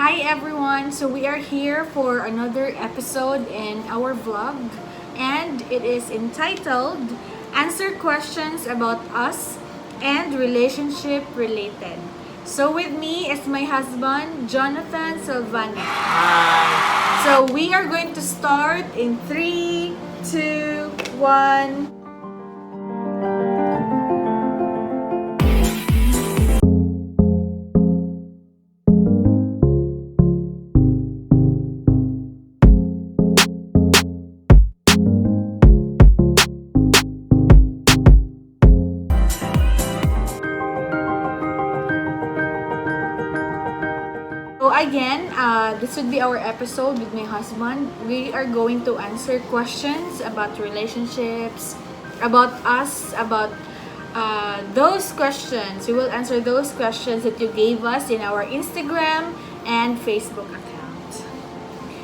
Hi everyone! So we are here for another episode in our vlog and it is entitled Answer Questions About Us and Relationship Related. So with me is my husband, Jonathan Salvane. Hi! So we are going to start in 3, 2, 1. So again, this would be our episode with my husband. We are going to answer questions about relationships, about us, about those questions. We will answer those questions that you gave us in our Instagram and Facebook account.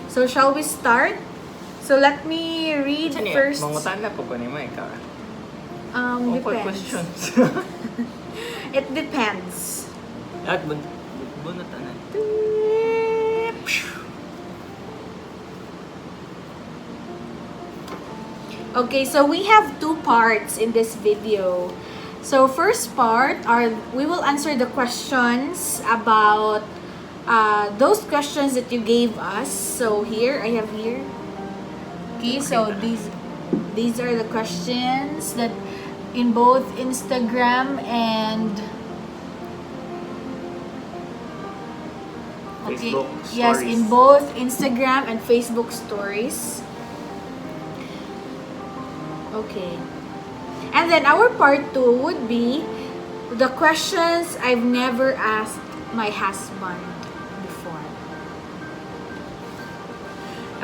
So shall we start? So let me read first. Mangutan na po ba ni mo ikaw? Open Depends. questions. It depends. At bunatan na. Okay, so we have two parts in this video. So first part we will answer the questions about those questions that you gave us. So here I have here. Okay, so these are the questions that in both Instagram and Facebook yes, stories. in both Instagram and Facebook stories. Okay. And then our part 2 would be the questions I've never asked my husband before.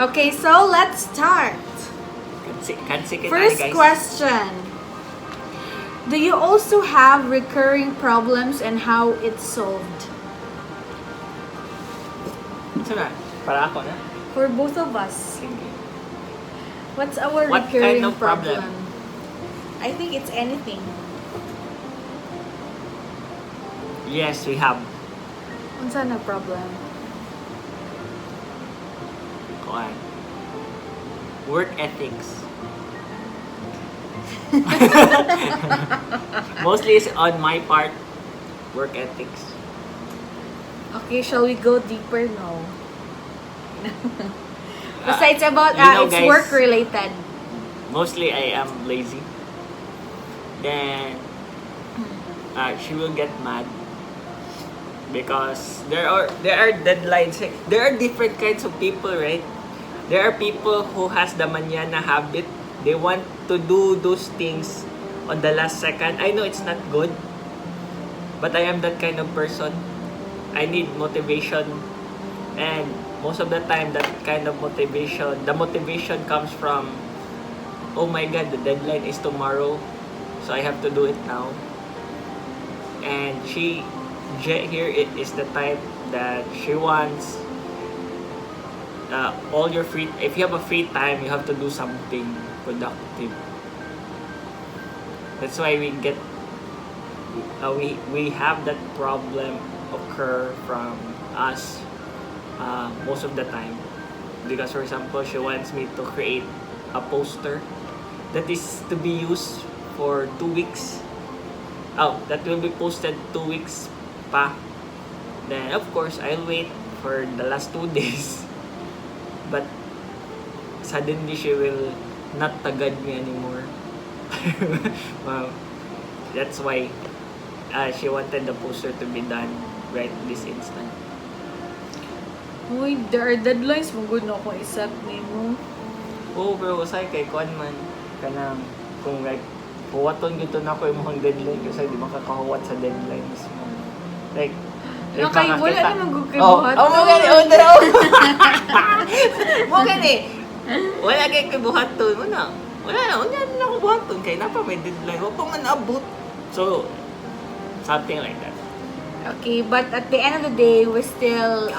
Okay, so let's start. Kansi kita First guys. question. Do you also have recurring problems and how it's solved? Ito na, para ako na. For both of us. Sige. What's our What recurring kind of problem? I think it's anything. Yes, we have. Unsa na problem? Kuan. Work ethics. Mostly is on my part. Work ethics. Okay, shall we go deeper now? Basta it's about, you know, it's guys, work related. Mostly I am lazy. Then she will get mad because there are deadlines. There are different kinds of people, right? There are people who has the mañana habit. They want to do those things on the last second. I know it's not good, but I am that kind of person. I need motivation, and most of the time that kind of motivation, the motivation comes from, oh my god, the deadline is tomorrow, so I have to do it now. And here it is the type that she wants all your free, if you have a free time, you have to do something productive. That's why we get we have that problem occur from us most of the time, because for example she wants me to create a poster that is to be used for 2 weeks. That will be posted 2 weeks pa. Then of course I'll wait for the last 2 days, but suddenly she will not tagad me anymore. Wow. That's why she wanted the poster to be done right this instant. Uy, there are deadlines. Magod na akong isap ni mo. Oh bro, usay kay kuan man kanang kung like huwaton gito na ko imong deadline kasi di makakahuwat sa deadline mismo. Like Okay, wala na magugay oh, buhat. oh, mo gani, oh, no. Mo gani. Wala kay buhaton mo na. Wala na ako buhaton kay napa may deadline. Wa pa man abot. So something like that. Okay, but at the end of the day, we still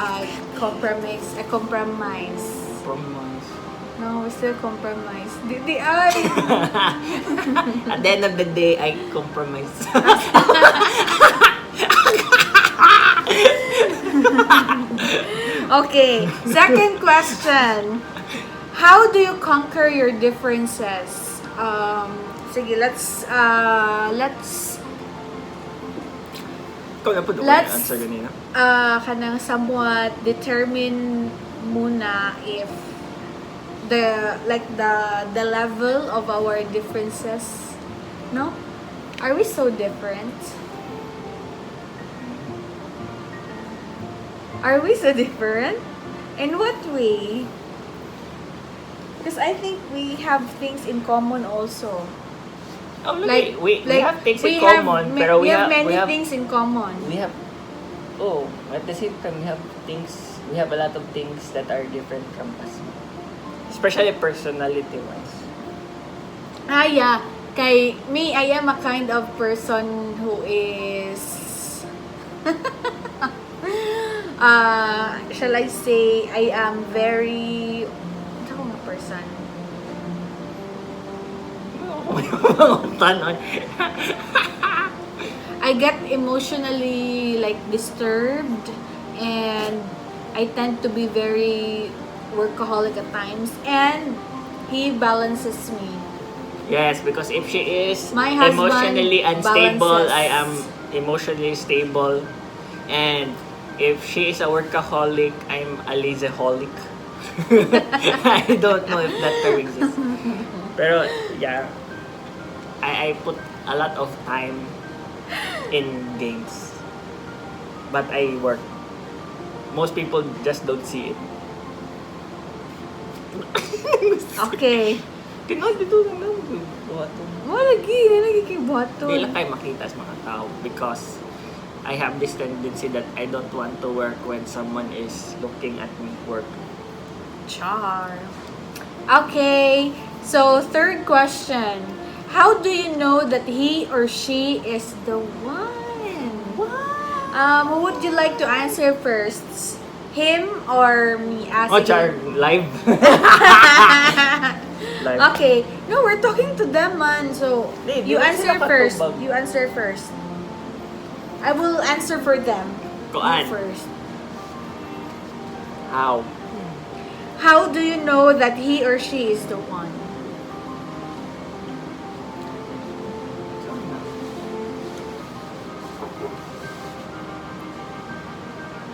compromise. Promise. No, we still compromise. Di ay. At the end of the day, I compromise. Okay, second question. How do you conquer your differences? Sige, let's Ikaw na po doon Let's- yung answer ganina. kanang somewhat determine muna if the level of our differences, no? Are we so different? Are we so different? In what way? Because I think we have things in common also. Like, we have things in common, pero we have many we have, things in common. we have, oh, at the same time, we have a lot of things that are different from us. Especially personality-wise. Yeah. Kay me, I am a kind of person who is shall I say, I am very ano nga person? Tanon. I get emotionally like disturbed, and I tend to be very workaholic at times, and he balances me. Yes, because if she is My husband emotionally unstable, balances. I am emotionally stable. And if she is a workaholic, I'm a lazyholic. I don't know if that term exists. Pero, yeah. I put a lot of time in games. But I work. Most people just don't see it. Okay. Tingnan dito na lang. Lagi kay bato. Hindi lang kayo makita sa mga tao because I have this tendency that I don't want to work when someone is looking at me work. Char. Okay. So, third question. How do you know that he or she is the one? Who would you like to answer first? Him or me? Oh, Char, live. Live. Okay. No, we're talking to them, man. So, Hindi, you di ba answer sila first. patubag? You answer first. I will answer for them. Kuan. You first. How? How do you know that he or she is the one?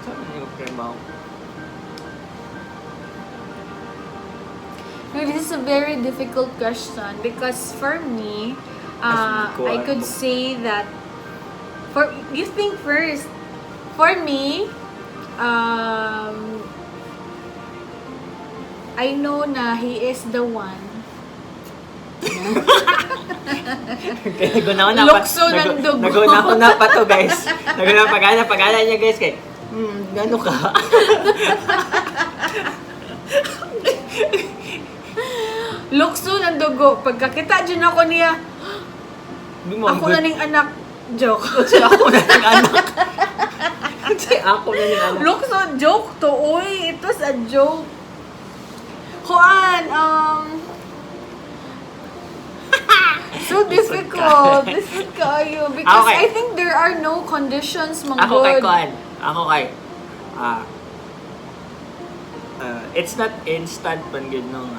Saan yung okay ba? No, this is a very difficult question because for me, I could say that you think first. For me, I know na he is the one. Kaya nagunaw na Lukso ng dugo. Nagunaw na pa to, guys. Nagunaw pag-ala niya, guys. Kay, gano ka? Lukso ng dugo. Pagkakita dyan ako niya, ako na ning anak. Joke. Kasi ako na ning anak. Kasi ako na ning anak. Lukso, joke to. Uy, it was a joke. Juan, so difficult. This is kayo. Because Okay. I think there are no conditions, Ako manggod. kay Kuan. It's not instant man yun nung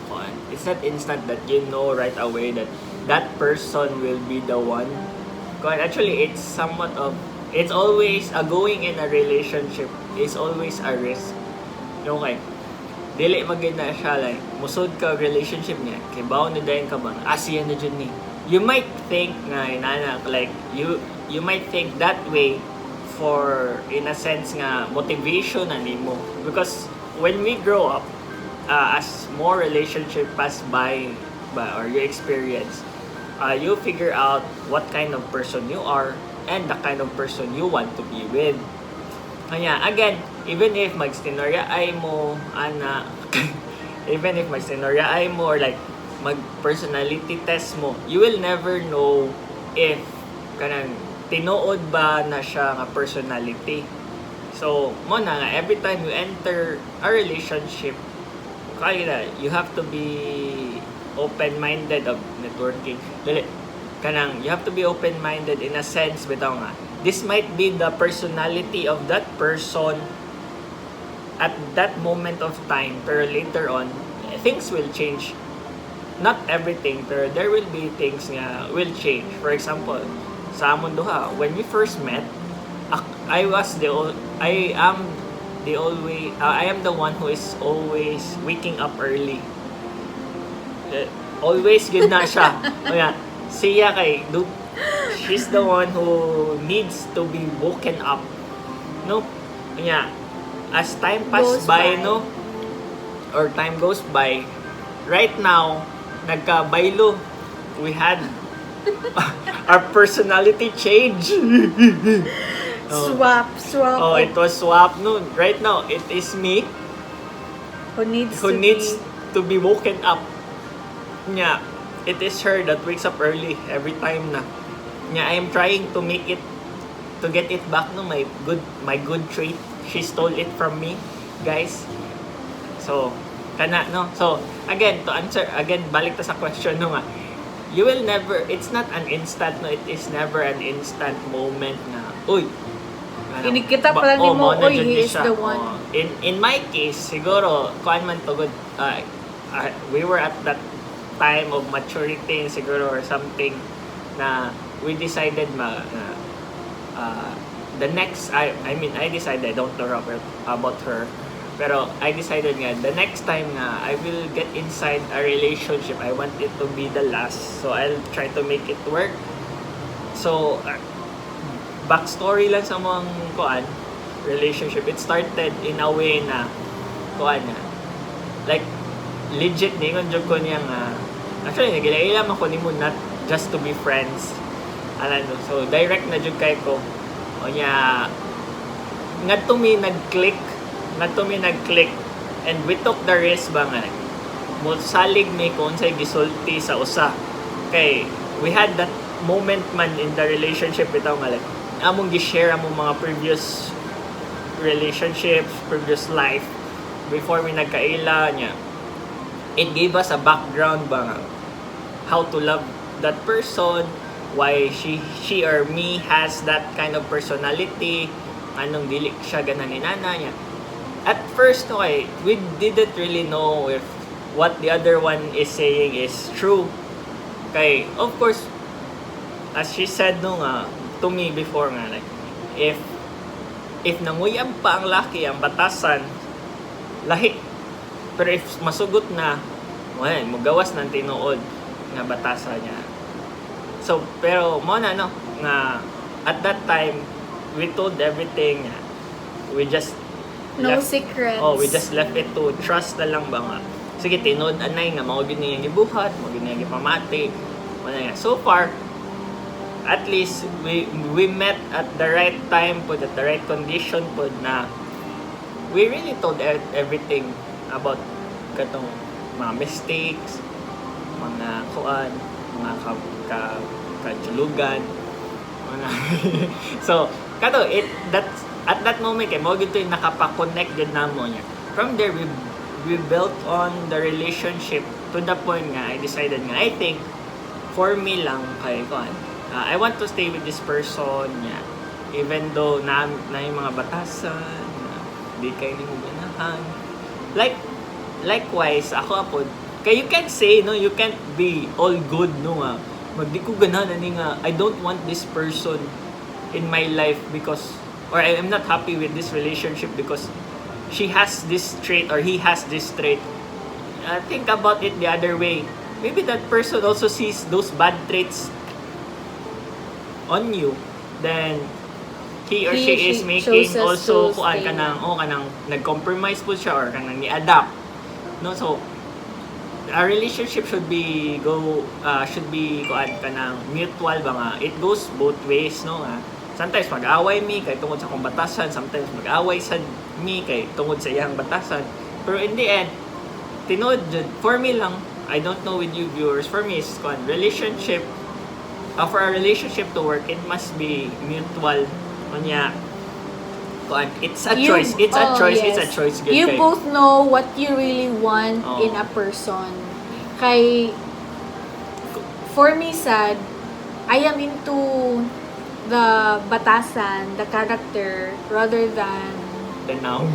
Kuan. It's not instant that you know right away that that person will be the one. Kuan, actually, it's somewhat of, it's always, going in a relationship is always a risk. Okay. Dili magid na siya like musod ka relationship niya kay bawo ni dayon ka ba siya na jud ni. You might think nga inana like you might think that way for in a sense nga motivation na nimo because when we grow up as more relationship pass by or you experience you figure out what kind of person you are and the kind of person you want to be with. Kanya, again, even if mag-stinoryaay mo, even if mag-stinoryaay mo, or like, mag-personality test mo, you will never know if kanang tinuod ba na siya nga personality. So, mo na nga, every time you enter a relationship, kaya you have to be open-minded of networking. Dali, kanang, you have to be open-minded in a sense, bitaw nga, this might be the personality of that person at that moment of time, pero later on, things will change. Not everything, pero there will be things nga will change. For example, sa amon duha, when we first met, I am the one who is always waking up early. Always good na siya. Kaya, siya she's the one who needs to be woken up. No? Kaya, as time Goes passes by, by. no? Or time goes by, right now, nagka-baylo. We had our personality change. Swap. Oh, it was swap. No, right now, it is me Who needs who to needs be... to be woken up. Yeah, it is her that wakes up early every time na. Yeah, I am trying to get it back, no, my good trait. She stole it from me, guys. So, no. So, again, to answer, balik ta sa question, no nga. You will never, it's not an instant, no, it is never an instant moment na, uy, Kinikita pala ni mo, mao na uy, jud he ni is siya. the one. In my case, siguro, kuan man to good, we were at that time of maturity siguro or something na we decided the next, I decided, I don't know about her, pero I decided nga, the next time nga, I will get inside a relationship, I want it to be the last, so I'll try to make it work. So, backstory lang sa mga relationship, it started in a way na, like, legit, ningon jud ko niya nga, actually, nagilailam ako ni mo, not just to be friends. So, direct na jud kay ko. O niya, ngadto mi nag-click, and we took the risk ba nga, salig mi kung unsay gisulti sa usa. Okay, we had that moment man in the relationship bitaw nga, like, among gi-share among mga previous relationships, previous life, before mi nagkaila niya. It gave us a background ba nga, how to love that person, why she or me has that kind of personality, anong dili siya ganan ni nana niya. At first, okay, we didn't really know if what the other one is saying is true. Okay, of course, as she said no nga, to me before nga, like, if nanguyam pa ang laki, ang batasan, lahi. Pero if masugot na, well, magawas ng tinuod nga batasan niya. So, pero mo na, no, nga, at that time, we told everything, we just No left, secrets. we just left it to trust na lang ba nga. Sige, tinod anay nga, mao gyud niyang gibuhat, mao gyud niyang gipamati. So far, at least, we met at the right time po, at the right condition po na we really told everything about katong mga mistakes, mga kuan, mga kajulugan, mga so kato that's at that moment kay mo gyud to nakapa-connect gid namo niya. From there we built on the relationship to the point nga I decided nga I think for me lang kay kuan, I want to stay with this person niya, even though na yung mga batasan di kay nimo ganahan. Likewise, ako apod, kay you can't say, no, you can't be all good, no, nga. Magdi ko ganahan, ani nga, I don't want this person in my life because, or I am not happy with this relationship because she has this trait or he has this trait. Think about it the other way. Maybe that person also sees those bad traits on you, then he or she is making also kanang nag-compromise po siya or kanang ni-adapt, no? So a relationship should be kanang mutual ba nga, it goes both ways, no? Sometimes mag-away mi kay tungod sa akong batasan, sometimes mag-away sad mi kay tungod sa iyang batasan, pero in the end tinod for me lang, I don't know with you viewers, for me is relationship, for a relationship to work, it must be mutual. Kanya, it's a choice. It's a choice. Yes. It's a choice. Good You kay. both know what you really want in a person. Kay, for me, sad, I am into the batasan, the character, rather than the noun.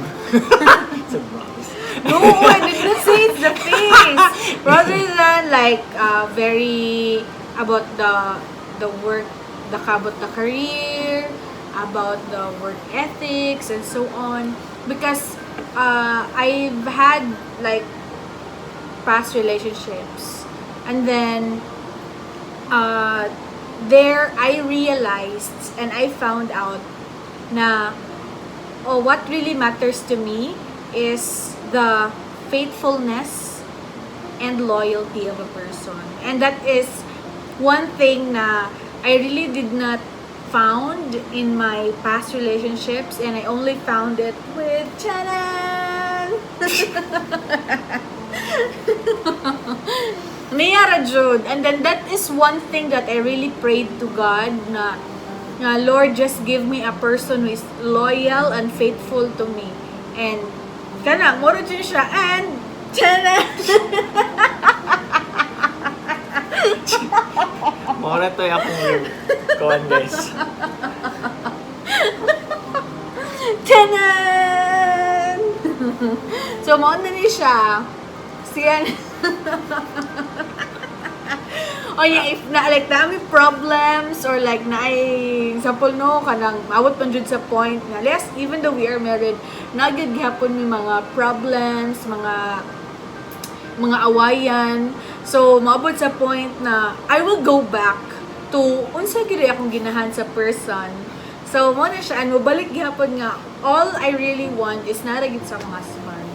It's a promise. No, I didn't say it's the face. Rather than like very about the work, about the career, about the work ethics and so on. Because I've had like past relationships, and then there I realized and I found out na what really matters to me is the faithfulness and loyalty of a person. And that is one thing na I really did not found in my past relationships, and I only found it with Chanan. Niyara Jude. And then that is one thing that I really prayed to God na Lord, just give me a person who is loyal and faithful to me. And kana, moro dyan siya. And Chanan. Mora to yung akong kuhan, guys. Chanan! So, mauna ni siya. Siyan. O yeah, if na like naami problems or like na ay example no kanang awat man jud sa point nga yes, even though we are married, nagid gihapon may mga problems, mga awayan. So maabot sa point na I will go back to unsa gid akong ginahan sa person. So mo na siya ano balik gihapon nga all I really want is naragit sa mga husband.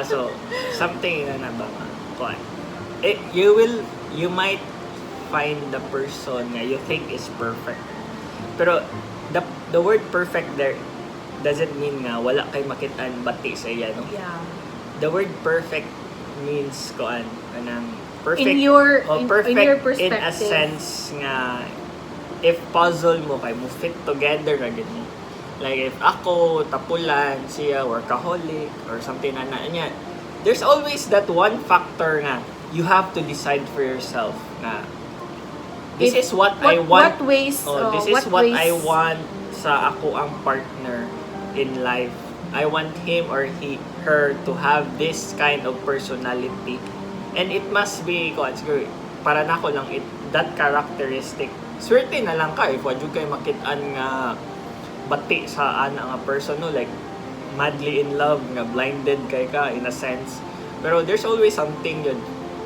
So something na ba you might find the person nga you think is perfect, pero the word perfect there doesn't mean nga wala kay makitaan bati sa iya, no? Yeah. The word perfect means kanang perfect In your perfect in your in a perspective. sense nga if puzzle mo kay mo fit together ra gid mo. Like if ako tapulan, siya workaholic or something na niya. There's always that one factor nga you have to decide for yourself na this is what I want. What ways? This is what I want sa ako ang partner in life. I want him or her to have this kind of personality. And it must be, siguro, para na ko lang, that characteristic. Swerte na lang ka, if wadyo kayo makitaan nga bati sa ana nga person, no? Like, madly in love, nga blinded kay ka, in a sense. Pero there's always something yun.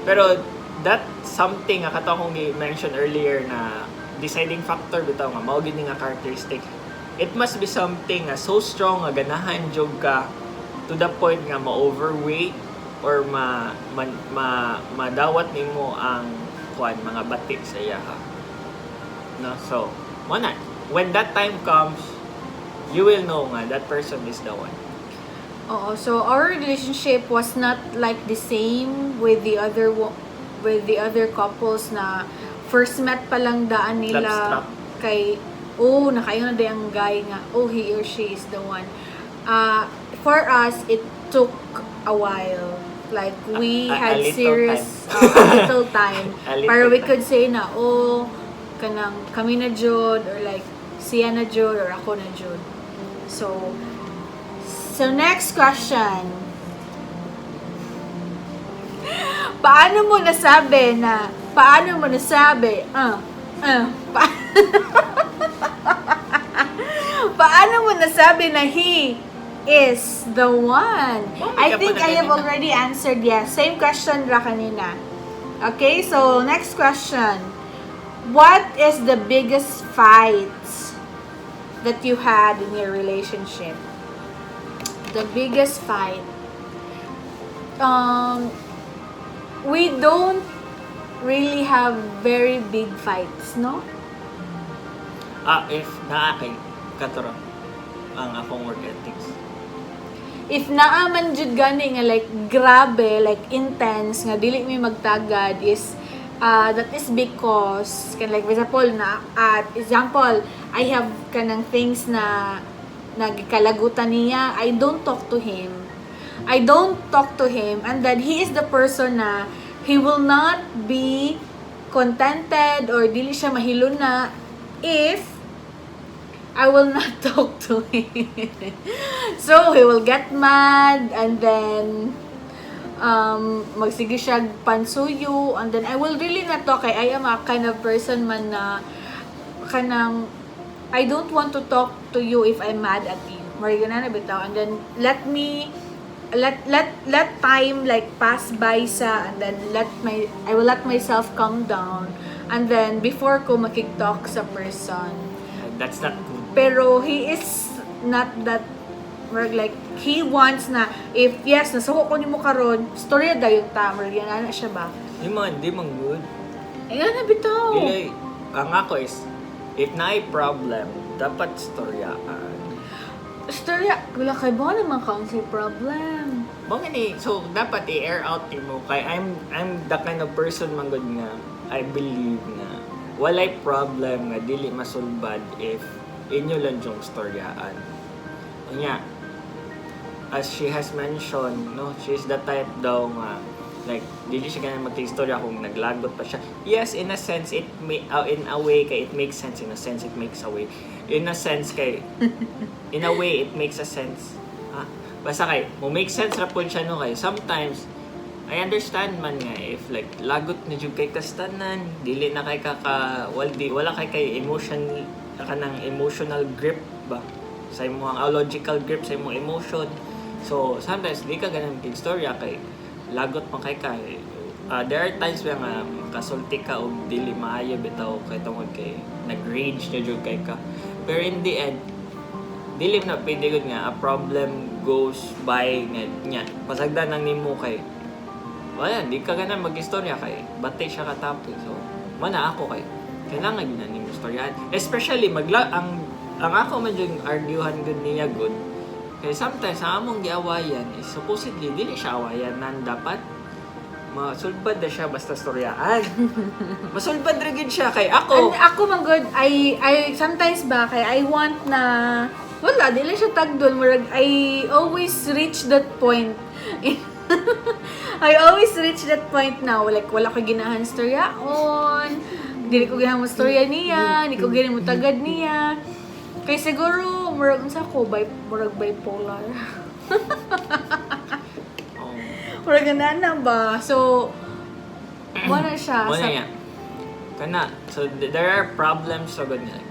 Pero that something, nga kato akong i-mention earlier na deciding factor, bitaw nga, maugin nga characteristic. It must be something nga so strong nga ganahan jog ka to the point nga ma-overweight or madawat nimo ang mga batik sa iya ha. No, so when that time comes, you will know nga that person is the one. Oo, so our relationship was not like the same with the other couples na first met pa lang daan nila kay nakayo na ang guy nga he or she is the one. For us it took a while, like we had serious little time para we could say na kanang kami na jud or like siya na jud or ako na jud. So next question. Paano mo nasabi paano mo nasabi na he is the one? I think I have already answered yes. Same question ra kanina. Okay, so next question. What is the biggest fights that you had in your relationship? The biggest fight. We don't really have very big fights, no? If naakay katuro ang akong work ethics. If naaman jud gani nga like grabe, like intense nga dili mi magtagad is that is because like for example I have kanang things na nagkalagutan niya, I don't talk to him and then he is the person na he will not be contented or dili siya mahiluna if I will not talk to him. So, he will get mad, and then, magsige siya pansuyo, and then I will really not talk. I am a kind of person man na, kanang, I don't want to talk to you if I'm mad at you. Marigana na bitaw. And then, let time like pass by sa, and then I will let myself calm down. And then, before ko makik-talk sa person. That's not good. Pero he is not that, like, he wants na, if yes, nasuko ko ni mo karon, storya dayon ta, yan ana siya ba? Di man good. Ayan na bitaw. Dili, ang ako is, if na problem, dapat storyaan. Storya, wala kay ba naman counsel problem. So, dapat i-air out mo. Kay I'm the kind of person man good nga, I believe na walay problem nga dili masulbad if inyo lang yung storyaan. Kanya, as she has mentioned, no, she's the type daw nga, like, dili siya ganun mag-istorya kung naglagot pa siya. Yes, in a sense, in a way, kay it makes sense. In a sense, it makes a way. In a sense, kay, in a way, it makes a sense. Ha? Basta kay, make sense ra po siya, no, kay, sometimes, I understand man nga, if, like, lagot na dyan kay kastanan, dili na kay wala kay emotional grip ba? Sa imong logical grip sa imong emotion. So, sometimes, di ka ganun kig-storya kay lagot pa kay there are times where nga makasulti ka o dili maayo bitaw kay tungod kay nag-rage na jud kay ka. Pero in the end, dili na pwede gud nga a problem goes by nga pasagdan nang nimo kay wala, di ka ganun mag-istorya kay bate siya katapos. So, mana ako kay kailangan yun na nimo istoryahan. Especially ang ako man yung arguhan gud niya good. Kaya sometimes ang among giawayan is supposedly dili siya awayan nan dapat masulbad na siya basta storyaan. Masulbad ra gid siya kay ako. And ako man good, I sometimes ba kay I want na wala dili siya tagdol murag I always reach that point. I always reach that point now, like wala ko ginahan storyaon. Dili ko ginahan mo storya niya, di ko ginahan mo tagad niya. Kay siguro, murag sa ko, murag bipolar. Murag na ba? So, wala siya. Wala niya. Kana, so there are problems sa ganyan.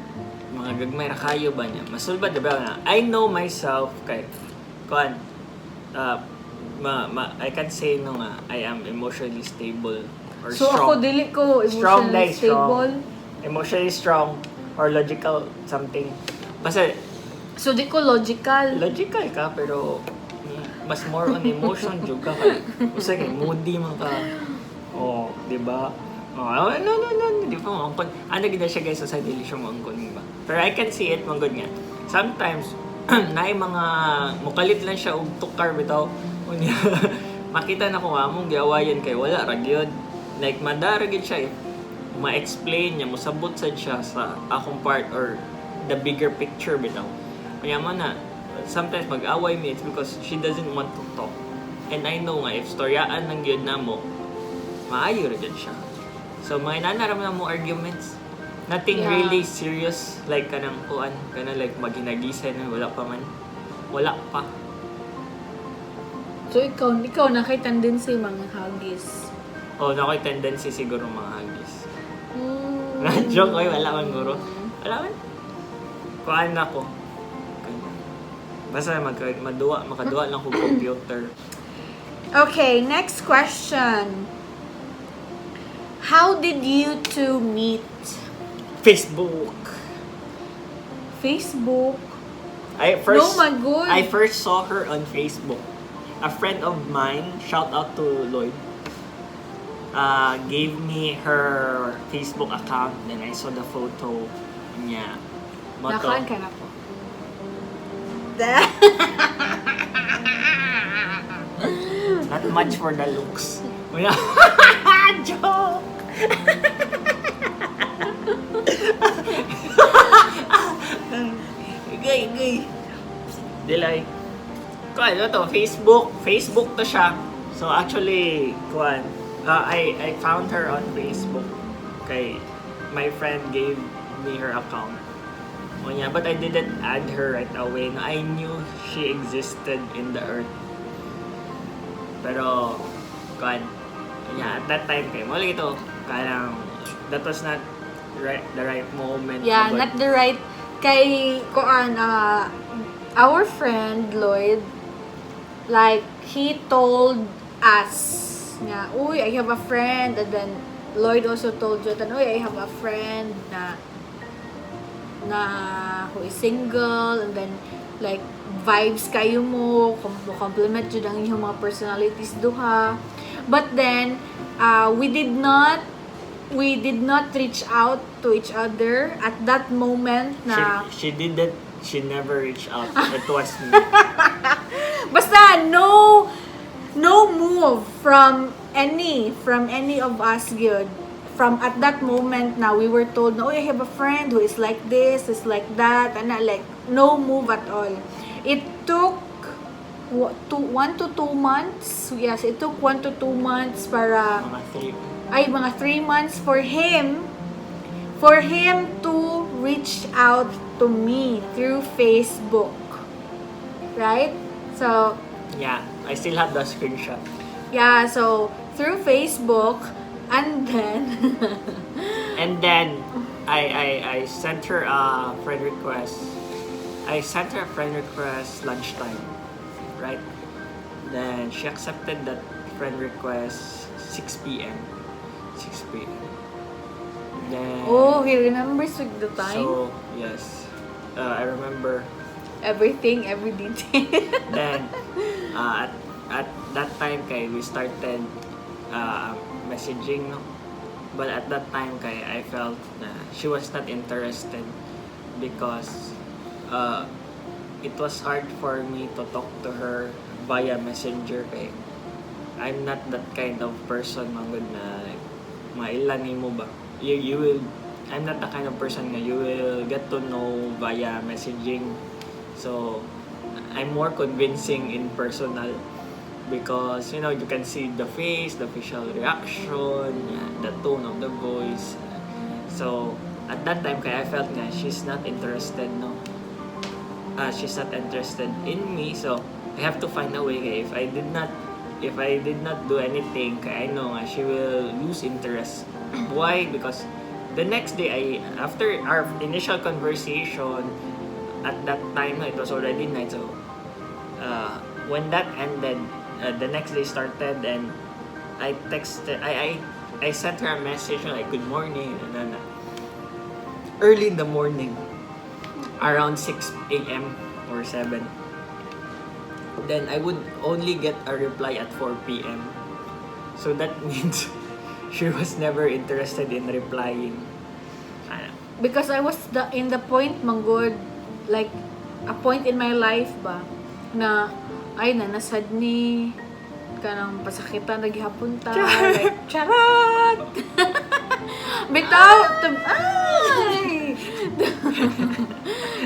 Mga gagmay ra kayo ba niya? Masulbad ba na? I know myself kay I can say no nga, I am emotionally stable or so, strong. So, ako dili ko emotionally stable. Emotionally strong or logical something. Basta, so, di ko logical. Logical ka, pero mas more on emotion juga ka. Kasi kay moody man ka. Oh, di ba? Oh, no, di pa mangkon. Ano gina siya guys, sa dili siya mangkon ba? Pero I can see it mangkon nga. Sometimes, naay mga mukalit lang siya og tukar bitaw. Unya, makita na ko among giawayan kay wala ra gyud. Like madaragid siya eh. Ma-explain niya, musabot sad siya sa akong part or the bigger picture bitaw. Kaya man na, sometimes mag-away me, it's because she doesn't want to talk. And I know nga, if storyaan ng yun na mo, maayo rin siya. So, mga inanaram na mo arguments. Nothing really serious, like kanang kuan, kanang like maghinagisay na wala pa man. Wala pa. So, ikaw na kay tendency mga hagis. Oh, na ko'y tendency siguro mga hagis. Joke ko'y wala man guro. Wala man. Kuan na ko. Basta makaduwa lang ko computer. Okay, next question. How did you two meet? Facebook. No, my God. I first saw her on Facebook. A friend of mine, shout out to Lloyd, gave me her Facebook account. Then I saw the photo niya. Nakaan ka na po. Not much for the looks. Joke! Gay. Dilay. Kuan, ano to? Facebook to siya. So actually, kuan, I found her on Facebook. Okay, my friend gave me her account. Oh yeah, but I didn't add her right away. No, I knew she existed in the earth. Pero, kan, yeah, at that time, kay mo ito, parang, that was not the right moment. Yeah, But, not the right kay kuan our friend Lloyd, like he told us nga, uy, I have a friend, and then Lloyd also told Jotan, uy, I have a friend na who is single, and then like vibes kayo mo, compliment jud ang inyong mga personalities duha. But then we did not reach out to each other at that moment na she never reached out. It was me. basta no move from any of us good. From at that moment na we were told, oh, I have a friend who is like this, is like that, and like no move at all. It took 1 to 2 months. Yes, it took 1 to 2 months para mga 3 months for him to reach out to me through Facebook. Right? So, yeah, I still have the screenshot. Yeah, so through Facebook, and then I sent her a friend request. I sent her a friend request lunchtime, right? Then she accepted that friend request 6 p.m. 6 p.m. Then, oh, he remembers with the time. So yes, I remember Everything, every detail. Then at that time, kay we started messaging, no? But at that time, kay I felt na she was not interested because it was hard for me to talk to her via messenger, kay I'm not that kind of person mangod na like, mailan mo ba? You will, I'm not the kind of person na you will get to know via messaging. So I'm more convincing in personal because you know you can see the face, the facial reaction, the tone of the voice. So at that time, kaya I felt nga she's not interested, no. She's not interested in me, so I have to find a way. Kaya if I did not do anything, kaya I know nga she will lose interest. Why? Because the next day, after our initial conversation, at that time it was already night. So when that ended, the next day started, and I sent her a message like good morning, and then early in the morning, around 6 a.m. or 7. Then I would only get a reply at 4 p.m. So that means she was never interested in replying. Because I was in the point, manggod, like a point in my life ba na ay nanasad ni kanang pasakitan naghihapon ta like charot bitaw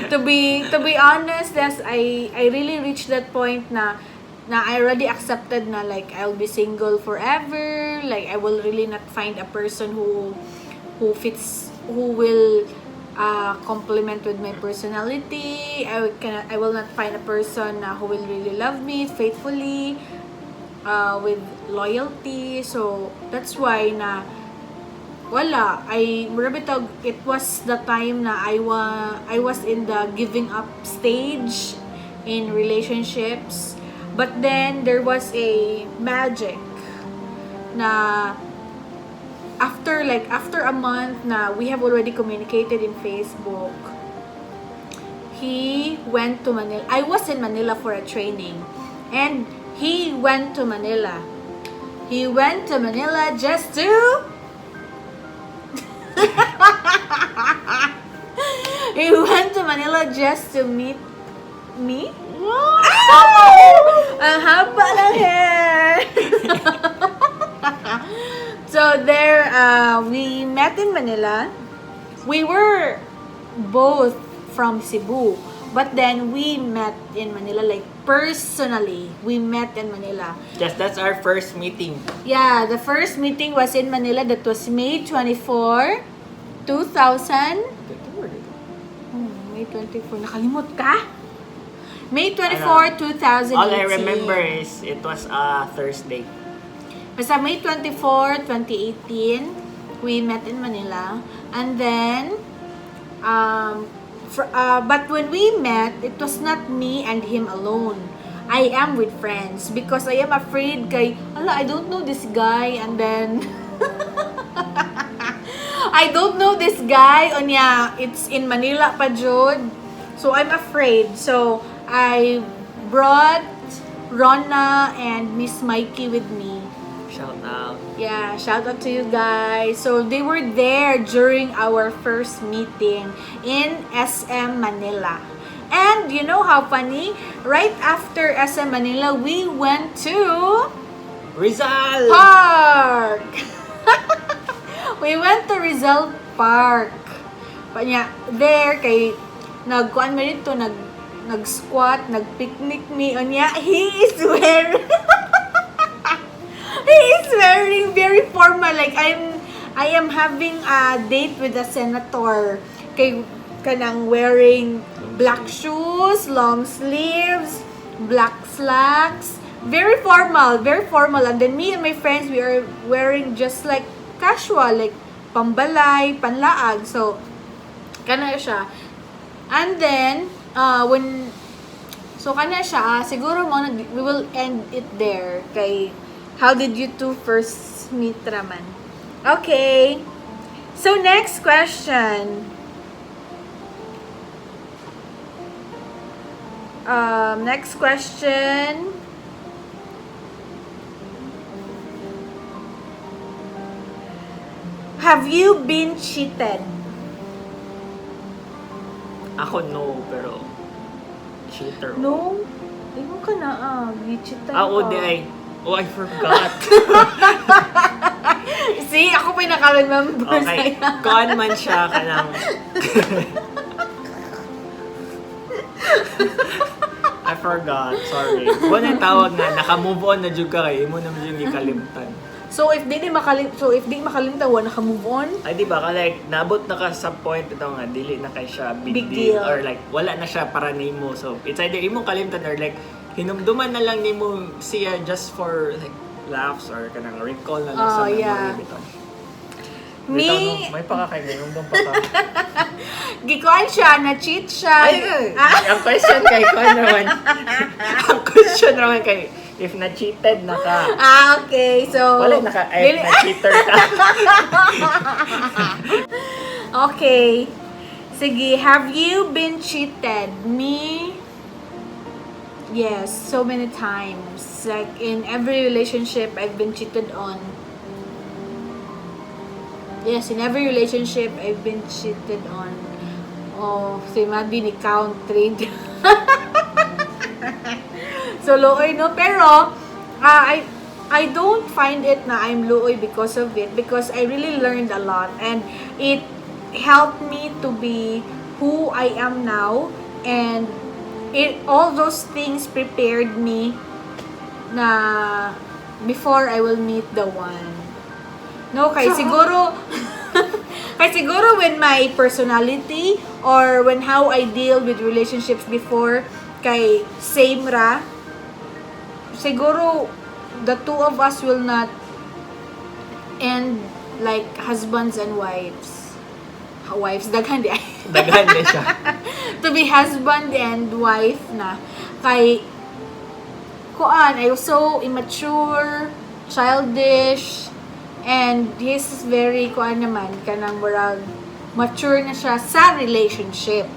to be honest, yes, I really reached that point na I already accepted na like I'll be single forever, like I will really not find a person who will complement with my personality. I will not find a person who will really love me faithfully, with loyalty. So that's why na wala, it was the time na I was in the giving up stage in relationships. But then there was a magic na after a month na we have already communicated in Facebook, he went to Manila. I was in Manila for a training, and he went to Manila. He went to Manila just to he went to Manila just to meet me. Ang haba ng hair. So there, we met in Manila. We were both from Cebu, but then we met in Manila, like personally. We met in Manila. Yes, that's our first meeting. Yeah, the first meeting was in Manila. That was May 24, 2000. May 24. Nakalimot ka? May 24, 2018. All I remember is it was a Thursday. Basta May 24, 2018, we met in Manila. And then, but when we met, it was not me and him alone. I am with friends because I am afraid kay, I don't know this guy. And then, I don't know this guy. Onya, it's in Manila pa jud. So, I'm afraid. So, I brought Rona and Miss Mikey with me. Shout out. Yeah, shout out to you guys. So they were there during our first meeting in SM Manila. And you know how funny? Right after SM Manila, we went to Rizal! Park! We went to Rizal Park. Panya, there kay nagkuan man dito, nag-squat, nag-picnic me. Onya, he is wearing he is wearing very formal. Like I am having a date with a senator. Kay kanang wearing black shoes, long sleeves, black slacks, very formal, very formal. And then me and my friends, we are wearing just like casual, like pambalay, panlaag. So kana siya. And then kana siya, siguro we will end it there. Kay, how did you two first meet, Raman? Okay. So, next question. Next question. Have you been cheated? Ako no, pero cheater. No? Ewan ka na cheated ka. Di ay. Oh, I forgot. See, ako pa yung naka-remember Okay. sa'yo. Kuan man siya ka lang. I forgot. Sorry. Kung yung tawag na, naka-move on na dyan ka kayo, mo naman yung ikalimtan. So if di makalimtan, wa naka-move on? Ay, di ba? Like, nabot na ka sa point ito nga, dili na kay siya big deal. Or like, wala na siya para nimo. So, it's either imong kalimtan or like, hinumduman na lang nimo siya just for like, laughs or kanang recall na lang sa memory. Yeah. Bitaw. Me? Bitaw, no? May pakakay, hinumdum pa ka. Gikuan siya, na-cheat siya. Ang question kay Kwan naman. Ang question naman kay, if na-cheated na ka. Okay. So, Wala na-cheater ka. Okay. Sige, have you been cheated? Me? Yes, so many times. Like, in every relationship, I've been cheated on. Yes, in every relationship, I've been cheated on. Oh, si Maddie ni count trade. So, looy, no? Pero, I don't find it na I'm looy because of it. Because I really learned a lot. And it helped me to be who I am now. And all those things prepared me na before I will meet the one. No, kay siguro when my personality or when how I deal with relationships before kay same ra, siguro the two of us will not end like husbands and wives. Wives, daghan di ay. Daghan na siya. To be husband and wife na. Kay, kuan, I was so immature, childish, and he's very, kuan naman, kanang murag, mature na siya sa relationship.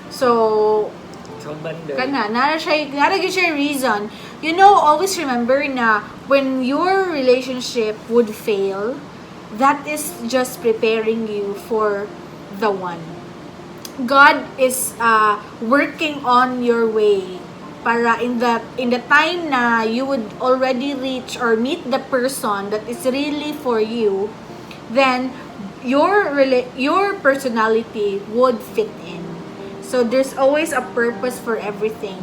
So, nara siya reason. You know, always remember na when your relationship would fail, that is just preparing you for the one. God is working on your way para in the time na you would already reach or meet the person that is really for you, then your personality would fit in. So there's always a purpose for everything.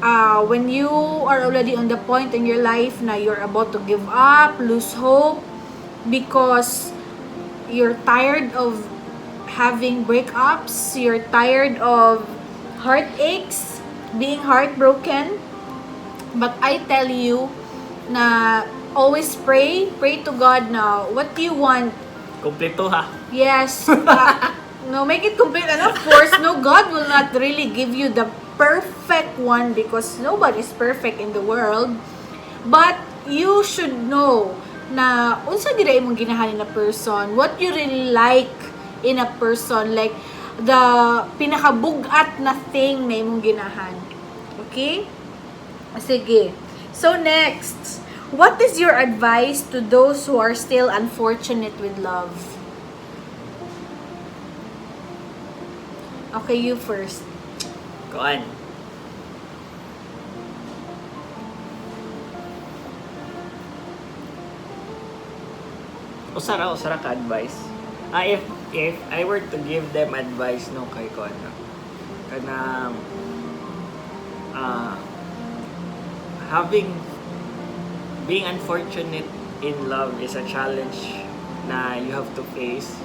When you are already on the point in your life na you're about to give up, lose hope, because you're tired of having breakups, you're tired of heartaches, being heartbroken. But I tell you na always pray to God now. What do you want? Kompleto ha. Yes. No, make it complete. And of course, no, God will not really give you the perfect one because nobody's perfect in the world. But you should know na unsa gid imong ginahan na person, what you really like in a person, like the pinakabugat na thing na imong ginahan. Okay? Sige. So next, what is your advice to those who are still unfortunate with love? Okay, you first. Kuan. Usara ka advice. If I were to give them advice no kay kuan na. Kanang being unfortunate in love is a challenge na you have to face.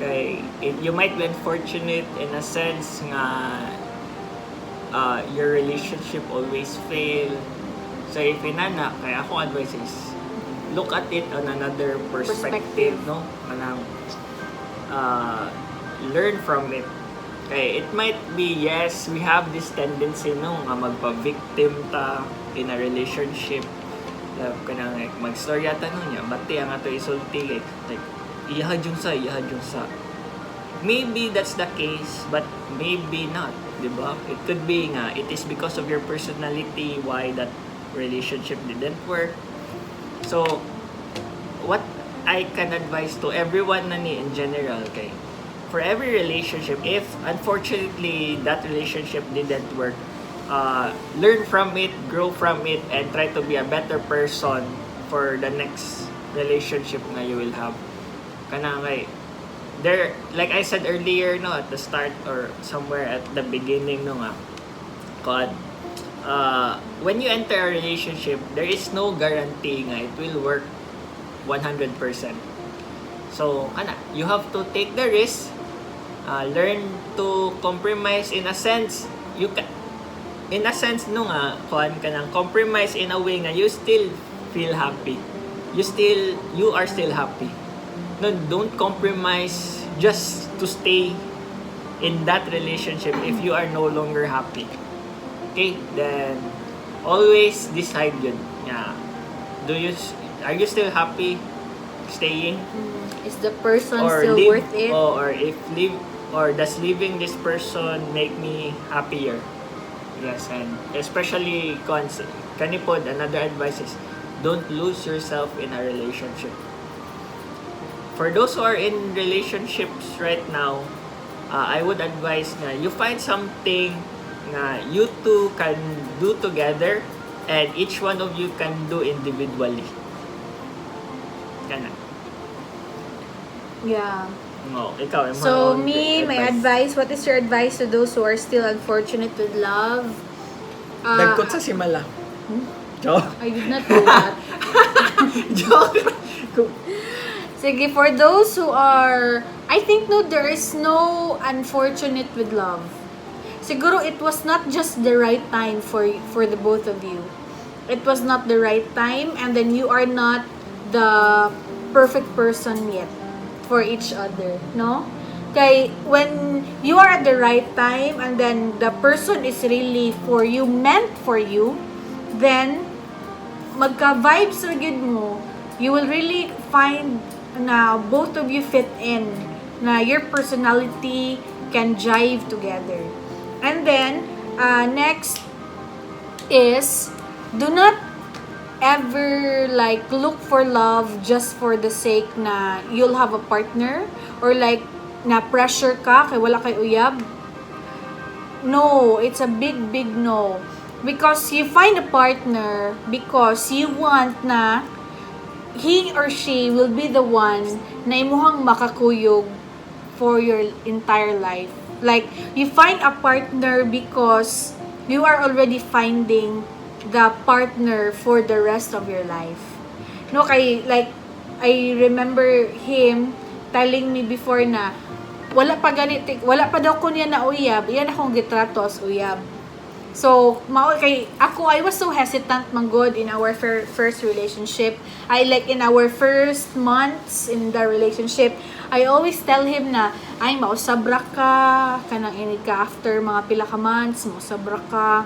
Kay you might be unfortunate in a sense nga your relationship always fail. So if inana, kaya ako advice is look at it on another perspective. No? Manang learn from it. Okay, it might be, yes, we have this tendency no nga magpa-victim ta in a relationship. Kanang like, mag-story ata no niya, bati ang ato isulti like iyahad yung sa. Maybe that's the case, but maybe not, di ba? It could be nga, it is because of your personality why that relationship didn't work. So, what I can advise to everyone na ni in general, okay? For every relationship, if unfortunately that relationship didn't work, learn from it, grow from it, and try to be a better person for the next relationship na you will have. Kanangay, there, like I said earlier, no, at the start or somewhere at the beginning, no nga, God, when you enter a relationship, there is no guarantee nga it will work 100%. So, you have to take the risk, learn to compromise in a sense. You can, in a sense, no nga, kuan ka nang compromise in a way nga you still feel happy. You are still happy. No, don't compromise just to stay in that relationship if you are no longer happy. Okay, then always decide yun. Yeah. Are you still happy staying? Is the person Or still worth it? Or does leaving this person make me happier? Yes, and especially kanipod, another advice is don't lose yourself in a relationship. For those who are in relationships right now, I would advise na you find something na you two can do together and each one of you can do individually. Kana. Yeah. No, ikaw. So me, my advice, what is your advice to those who are still unfortunate with love? Nagkot sa simala. Joke. I did not do that. Joke. Sige, for those who are, I think no, there is no unfortunate with love. Siguro it was not just the right time for the both of you. It was not the right time, and then you are not the perfect person yet for each other, no? Kay when you are at the right time and then the person is really for you, meant for you, then magka-vibes ra gyud mo. You will really find na both of you fit in, na your personality can jive together. And then next is do not ever like look for love just for the sake na you'll have a partner or like na pressure ka kay wala kay uyab. No, it's a big no. Because you find a partner because you want na he or she will be the one na imuhang makakuyog for your entire life. Like, you find a partner because you are already finding the partner for the rest of your life. No, kay, like, I remember him telling me before na, wala pa daw ko niya na uyab, iyan akong gitrato as uyab. So, I was so hesitant manggod in our first relationship. In our first months in the relationship, I always tell him na, ay, mausabra ka, kanang inid ka after mga pila ka months, mausabra ka,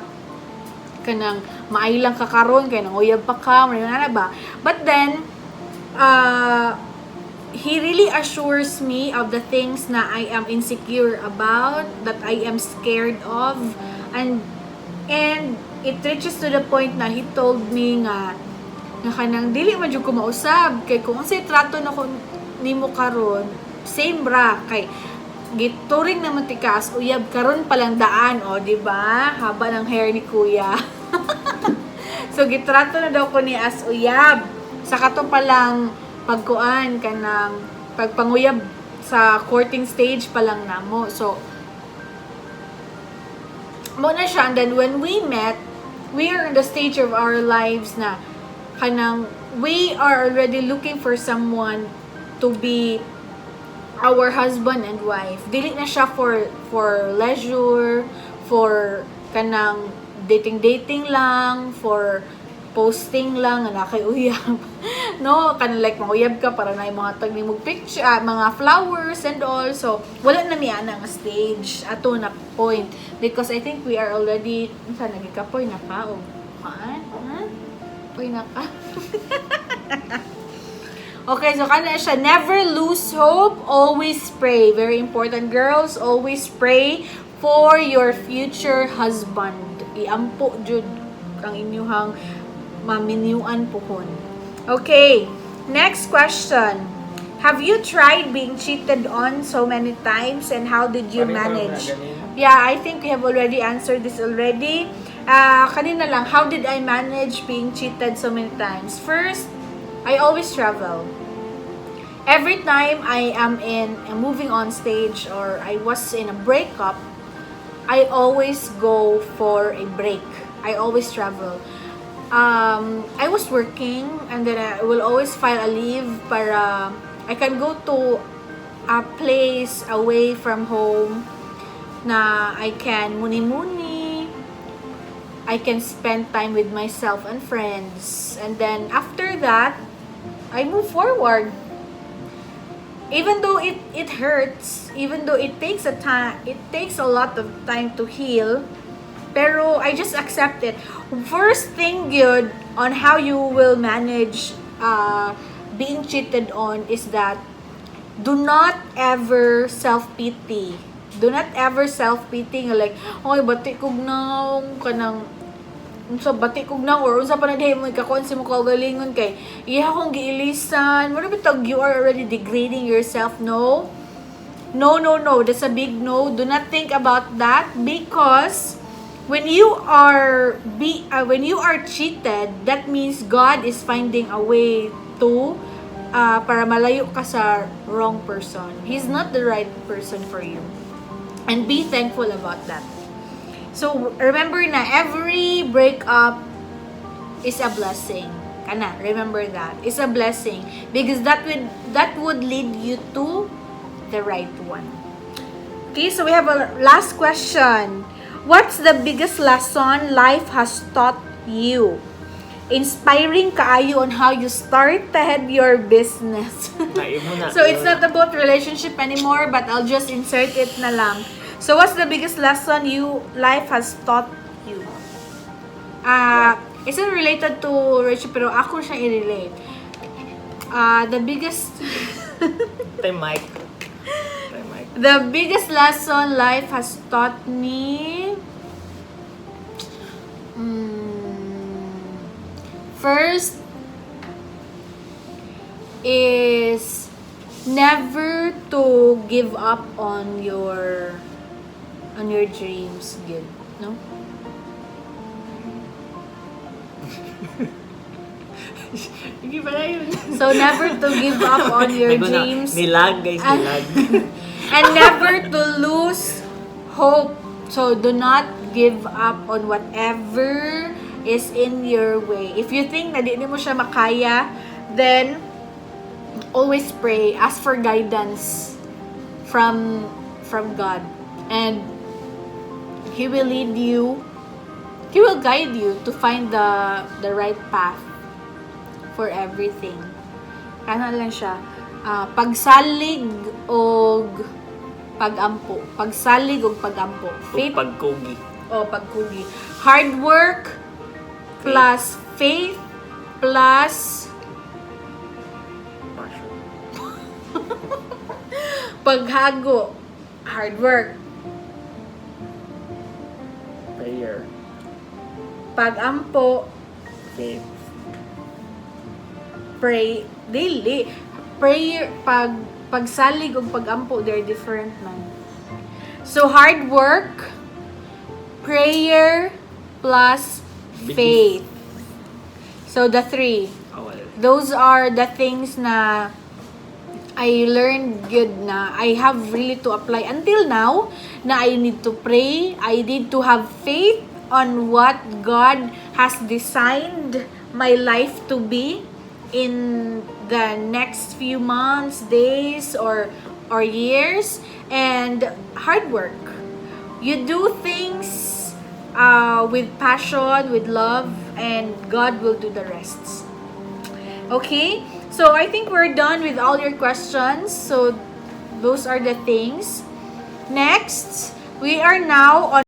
kanang maailang ka karon, kaya nang uyab pa ka, na ba? But then, he really assures me of the things na I am insecure about, that I am scared of, and it reaches to the point na he told me nga kanang dili man jud ko mausab kay kung unsay trato na ko nimo karon same ra kay gituring naman tikas uyab karon palang daan di ba haba ng hair ni kuya. So gitrato na daw ko ni as uyab sa kato palang pagkuan kanang pagpanguyab sa courting stage pa lang namo. So mo na siya, and then when we met, we are in the stage of our lives na kanang we are already looking for someone to be our husband and wife. Dili na siya for leisure, for kanang dating lang, for posting lang na kay uyab. No, kanang like manguyab ka para na yung mga tag nimog picture, mga flowers and all. So wala na mi ana nga stage ato na point because I think we are already nagikapoy na ka o poy na ka. Okay, so kana siya, never lose hope, always pray. Very important, girls, always pray for your future husband. Iampo jud ang inyuhang maminyuan pohon. Okay, next question. Have you tried being cheated on so many times and how did you manage? Yeah, I think we have already answered this already. Kanina lang, how did I manage being cheated so many times? First, I always travel. Every time I am in a moving on stage or I was in a breakup, I always go for a break. I always travel. I was working and then I will always file a leave para I can go to a place away from home na I can muni-muni, I can spend time with myself and friends, and then after that I move forward. Even though it hurts, even though it takes a lot of time to heal, pero I just accept it. First thing good on how you will manage being cheated on is that do not ever self-pity. Do not ever self-pity like, oy, bati kog na kanang unsa bati kog na or unsa pa na day mo ikakon si mo kaugalingon kay iya akong giilisan. What about you are already degrading yourself? No. That's a big no. Do not think about that because when you are cheated, that means God is finding a way to para malayo ka sa wrong person. He's not the right person for you. And be thankful about that. So remember na every breakup is a blessing. Kana, remember that. It's a blessing because that would lead you to the right one. Okay, so we have a last question. What's the biggest lesson life has taught you? Inspiring kaayo on how you started your business. So it's not about relationship anymore, but I'll just insert it na lang. So what's the biggest lesson life has taught you? It's not related to relationship, pero ako siya i-relate. The biggest Mike. The biggest lesson life has taught me, first is never to give up on your dreams, good, no? Hindi pala yun. So never to give up on your dreams. Nilag, guys, nilag. And never to lose hope. So do not give up on whatever is in your way. If you think na di mo siya makaya, then always pray, ask for guidance from from God. And He will lead you, He will guide you to find the right path for everything. Ano lang siya, pagsalig o pagampo. Pagsalig o pagampo. Ug pagkugi. Pagkugi. Hard work plus faith plus Passion. paghago. Hard work. Prayer. Pagampo. Faith. Pray daily. Prayer, pagsalig o pagampo, they're different man. So hard work, prayer plus faith. So the three. Oh, well. Those are the things na I learned good na I have really to apply until now, na I need to pray, I need to have faith on what God has designed my life to be in the next few months, days, or years. And hard work. You do things with passion, with love, and God will do the rest. Okay? So I think we're done with all your questions. So those are the things. Next, we are now on